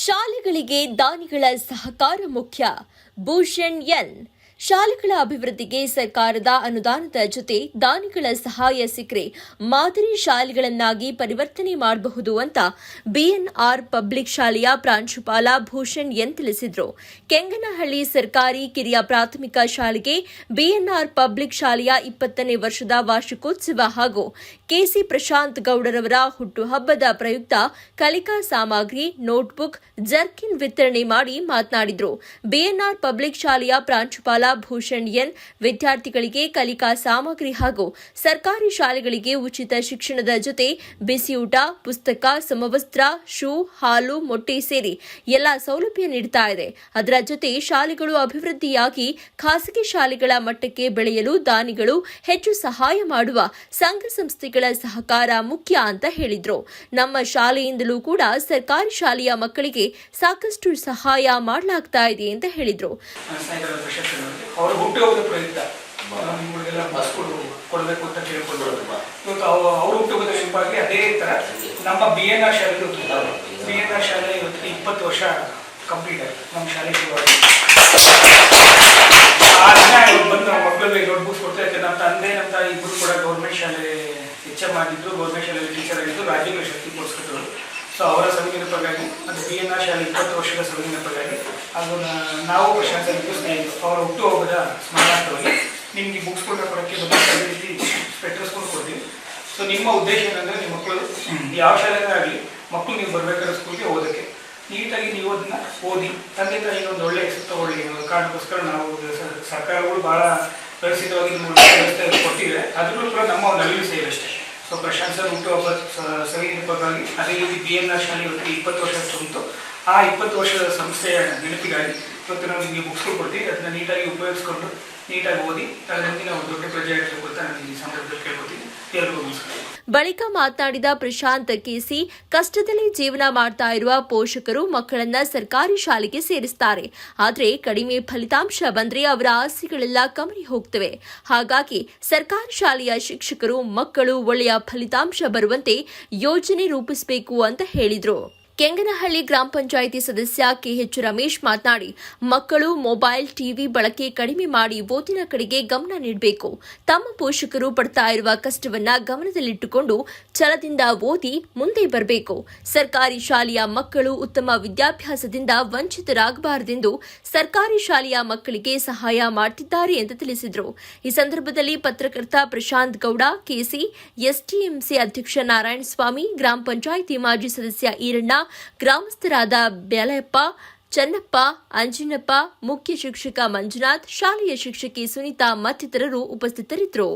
ಶಾಲೆಗಳಿಗೆ ದಾನಿಗಳ ಸಹಕಾರ ಮುಖ್ಯ. ಭೂಷಣ್ ಎನ್. ಶಾಲೆಗಳ ಅಭಿವೃದ್ಧಿಗೆ ಸರ್ಕಾರದ ಅನುದಾನದ ಜೊತೆ ದಾನಿಗಳ ಸಹಾಯ ಸಿಕ್ಕರೆ ಮಾದರಿ ಶಾಲೆಗಳನ್ನಾಗಿ ಪರಿವರ್ತನೆ ಮಾಡಬಹುದು ಅಂತ ಬಿಎನ್ಆರ್ ಪಬ್ಲಿಕ್ ಶಾಲೆಯ ಪ್ರಾಂಶುಪಾಲ ಭೂಷಣ್ ಎನ್ ತಿಳಿಸಿದರು. ಕೆಂಗನಹಳ್ಳಿ ಸರ್ಕಾರಿ ಕಿರಿಯ ಪ್ರಾಥಮಿಕ ಶಾಲೆಗೆ ಬಿಎನ್ಆರ್ ಪಬ್ಲಿಕ್ ಶಾಲೆಯ 20ನೇ ವರ್ಷದ ವಾರ್ಷಿಕೋತ್ಸವ ಹಾಗೂ ಕೆಸಿ ಪ್ರಶಾಂತ್ ಗೌಡರವರ ಹುಟ್ಟುಹಬ್ಬದ ಪ್ರಯುಕ್ತ ಕಲಿಕಾ ಸಾಮಗ್ರಿ, ನೋಟ್ಬುಕ್, ಜರ್ಕಿನ್ ವಿತರಣೆ ಮಾಡಿ ಮಾತನಾಡಿದರು. ಬಿಎನ್ಆರ್ ಪಬ್ಲಿಕ್ ಶಾಲೆಯ ಪ್ರಾಂಶುಪಾಲ ಭೂಷಣ್ ಎನ್ ವಿದ್ಯಾರ್ಥಿಗಳಿಗೆ ಕಲಿಕಾ ಸಾಮಗ್ರಿ ಹಾಗೂ ಸರ್ಕಾರಿ ಶಾಲೆಗಳಿಗೆ ಉಚಿತ ಶಿಕ್ಷಣದ ಜೊತೆ ಬಿಸಿಯೂಟ, ಪುಸ್ತಕ, ಸಮವಸ್ತ್ರ, ಶೂ, ಹಾಲು, ಮೊಟ್ಟೆ ಸೇರಿ ಎಲ್ಲಾ ಸೌಲಭ್ಯ ನೀಡುತ್ತಾ ಇದೆ. ಅದರ ಜೊತೆ ಶಾಲೆಗಳು ಅಭಿವೃದ್ಧಿಯಾಗಿ ಖಾಸಗಿ ಶಾಲೆಗಳ ಮಟ್ಟಕ್ಕೆ ಬೆಳೆಯಲು ದಾನಿಗಳು ಹೆಚ್ಚು ಸಹಾಯ ಮಾಡುವ ಸಂಘ ಸಂಸ್ಥೆಗಳ ಸಹಕಾರ ಮುಖ್ಯ ಅಂತ ಹೇಳಿದ್ರು. ನಮ್ಮ ಶಾಲೆಯಿಂದಲೂ ಕೂಡ ಸರ್ಕಾರಿ ಶಾಲೆಯ ಮಕ್ಕಳಿಗೆ ಸಾಕಷ್ಟು ಸಹಾಯ ಮಾಡಲಾಗ್ತಾ ಇದೆ ಅಂತ ಹೇಳಿದ್ರು. ಅವರು ಹುಟ್ಟುಹಬ್ಬದ ಪ್ರಯುಕ್ತ ನಿಮಗೆಲ್ಲ ಬಸ್ ಕೊಡಬೇಕು ಅಂತ ಕೇಳ್ಕೊಂಡು ಇವತ್ತು ಅವರು ಹುಟ್ಟುಹಬ್ಬದ ನೆನಪಾಗಿ ಅದೇ ತರ ನಮ್ಮ ಬಿಎನ್ಆರ್ ಶಾಲೆ ಇವತ್ತು 20 ವರ್ಷ ಕಂಪ್ಲೀಟ್ ಆಯ್ತು. ನಮ್ಮ ಶಾಲೆ ಆ ದಿನ ಬಂದು ಮಕ್ಕಳಿಗೆ ದೊಡ್ಡ ಬುಕ್ಸ್ ಕೊಡ್ತಾ ಇರ್ತಾರೆ. ನಮ್ಮ ತಂದೆ ನಮ್ಮ ತಾಯಿ ಇಬ್ಬರು ಕೂಡ ಗೌರ್ಮೆಂಟ್ ಶಾಲೆ HM ಆಗಿದ್ರು, ಗೌರ್ಮೆಂಟ್ ಶಾಲೆಯಲ್ಲಿ ಟೀಚರ್ ಆಗಿದ್ದು, ರಾಜ್ಯಗಳ ಶಕ್ತಿ ಕೊಡಿಸ್ಕೊಟ್ಟರು. ಸೊ ಅವರ ಸವಿನೆನಪಗಾಗಿ ಅದು ಬಿಎನ್ಆರ್ ಶಾಲೆ 20 ವರ್ಷದ ಸವಿನೆನಪಗಾಗಿ ಅದು ನಾವು ಪ್ರಶಾಂತರಿಗೂ ಸ್ನೇಹಿತರು ಅವರ ಹುಟ್ಟುಹಬ್ಬದ ಸ್ಮರಣಾರ್ಥವಾಗಿ ನಿಮಗೆ ಬುಕ್ಸ್ ಕೊಡೋಕ್ಕೆ ಅದೇ ರೀತಿ ಸ್ಪೆಕ್ಟರ್ಸ್ ಕೊಡ್ತೀವಿ. ಸೊ ನಿಮ್ಮ ಉದ್ದೇಶ ಏನಂದರೆ ನಿಮ್ಮ ಮಕ್ಕಳು ಯಾವ ಶಾಲೆನೇ ಆಗಲಿ ಮಕ್ಕಳು ನೀವು ಬರಬೇಕಾದ್ರೆ ಸ್ಕೂಲ್ಗೆ ಓದೋಕ್ಕೆ ನೀಟಾಗಿ ನೀವು ಅದನ್ನ ಓದಿ ತಂದೆ ತಾಯಿಗೆ ಒಂದು ಒಳ್ಳೆಯ ಹೆಸರು ತಗೊಳ್ಳಿ ಕಾರಣಕ್ಕೋಸ್ಕರ ನಾವು ಸರ್ಕಾರಗಳು ಭಾಳ ವ್ಯವಸ್ಥಿತವಾಗಿ ನಿಮ್ಮ ವ್ಯವಸ್ಥೆ ಕೊಟ್ಟಿದೆ. ಅದರಲ್ಲೂ ಕೂಡ ನಮ್ಮ ಒಂದು ಅರಿವು ಸೇವೆ ಅಷ್ಟೇ. ಸೊ ಪ್ರಶಾಂತ್ ಸರ್ ಹುಟ್ಟುಹಬ್ಬ ಸವಿನೆನಪಗಾಗಿ ಅದೇ ರೀತಿ ಬಿಎನ್ಆರ್ ಶಾಲೆ ಇವತ್ತು 20 ವರ್ಷ ತುಂಬಿತು. ಆ 20 ವರ್ಷದ ಸಂಸ್ಥೆಯ ನೆನಪಿಗಾಗಿ ಇವತ್ತು ನಾವು ನಿಮಗೆ ಬುಕ್ಸ್ಗಳು ಕೊಡ್ತೀವಿ. ಅದನ್ನ ನೀಟಾಗಿ ಉಪಯೋಗಿಸ್ಕೊಂಡು ನೀಟಾಗಿ ಓದಿ ಮುಂದಿನ ಒಂದು ದೊಡ್ಡ ಪ್ರಜೆ ಆಗಬೇಕು ಅಂತ ನಾನು ಈ ಸಂದರ್ಭದಲ್ಲಿ ಕೇಳ್ಕೊತೀನಿ. ಎಲ್ಲರಿಗೂ ನಮಸ್ಕಾರ. ಬಳಿಕ ಮಾತನಾಡಿದ ಪ್ರಶಾಂತ್ ಕೆಸಿ, ಕಷ್ಟದಲ್ಲಿ ಜೀವನ ಮಾಡ್ತಾ ಇರುವ ಪೋಷಕರು ಮಕ್ಕಳನ್ನ ಸರ್ಕಾರಿ ಶಾಲೆಗೆ ಸೇರಿಸ್ತಾರೆ. ಆದರೆ ಕಡಿಮೆ ಫಲಿತಾಂಶ ಬಂದ್ರೆ ಅವರ ಆಸೆಗಳೆಲ್ಲ ಕಮರಿ ಹೋಗ್ತವೆ. ಹಾಗಾಗಿ ಸರ್ಕಾರಿ ಶಾಲೆಯ ಶಿಕ್ಷಕರು ಮಕ್ಕಳು ಒಳ್ಳೆಯ ಫಲಿತಾಂಶ ಬರುವಂತೆ ಯೋಜನೆ ರೂಪಿಸಬೇಕು ಅಂತ ಹೇಳಿದರು. ಕೆಂಗನಹಳ್ಳಿ ಗ್ರಾಮ ಪಂಚಾಯಿತಿ ಸದಸ್ಯ ಕೆಎಚ್ ರಮೇಶ್ ಮಾತನಾಡಿ, ಮಕ್ಕಳು ಮೊಬೈಲ್, ಟಿವಿ ಬಳಕೆ ಕಡಿಮೆ ಮಾಡಿ ಓದಿನ ಕಡೆಗೆ ಗಮನ ನೀಡಬೇಕು. ತಮ್ಮ ಪೋಷಕರು ಪಡ್ತಾ ಇರುವ ಕಷ್ಟವನ್ನ ಗಮನದಲ್ಲಿಟ್ಟುಕೊಂಡು ಛಲದಿಂದ ಓದಿ ಮುಂದೆ ಬರಬೇಕು. ಸರ್ಕಾರಿ ಶಾಲೆಯ ಮಕ್ಕಳು ಉತ್ತಮ ವಿದ್ಯಾಭ್ಯಾಸದಿಂದ ವಂಚಿತರಾಗಬಾರದೆಂದು ಸರ್ಕಾರಿ ಶಾಲೆಯ ಮಕ್ಕಳಿಗೆ ಸಹಾಯ ಮಾಡುತ್ತಿದ್ದಾರೆ ಎಂದು ತಿಳಿಸಿದರು. ಈ ಸಂದರ್ಭದಲ್ಲಿ ಪತ್ರಕರ್ತ ಪ್ರಶಾಂತ್ ಗೌಡ, ಕೆಸಿ, ಎಸ್ಟಿಎಂಸಿ ಅಧ್ಯಕ್ಷ ನಾರಾಯಣಸ್ವಾಮಿ, ಗ್ರಾಮ ಪಂಚಾಯಿತಿ ಮಾಜಿ ಸದಸ್ಯ ಈರಣ್ಣ, ಗ್ರಾಮಸ್ಥರಾದ ಬ್ಯಾಲಪ್ಪ, ಚನ್ನಪ್ಪ, ಅಂಜಿನಪ್ಪ, ಮುಖ್ಯ ಶಿಕ್ಷಕ ಮಂಜುನಾಥ್, ಶಾಲೆಯ ಶಿಕ್ಷಕಿ ಸುನೀತಾ ಮತ್ತಿತರರು ಉಪಸ್ಥಿತರಿದ್ದರು.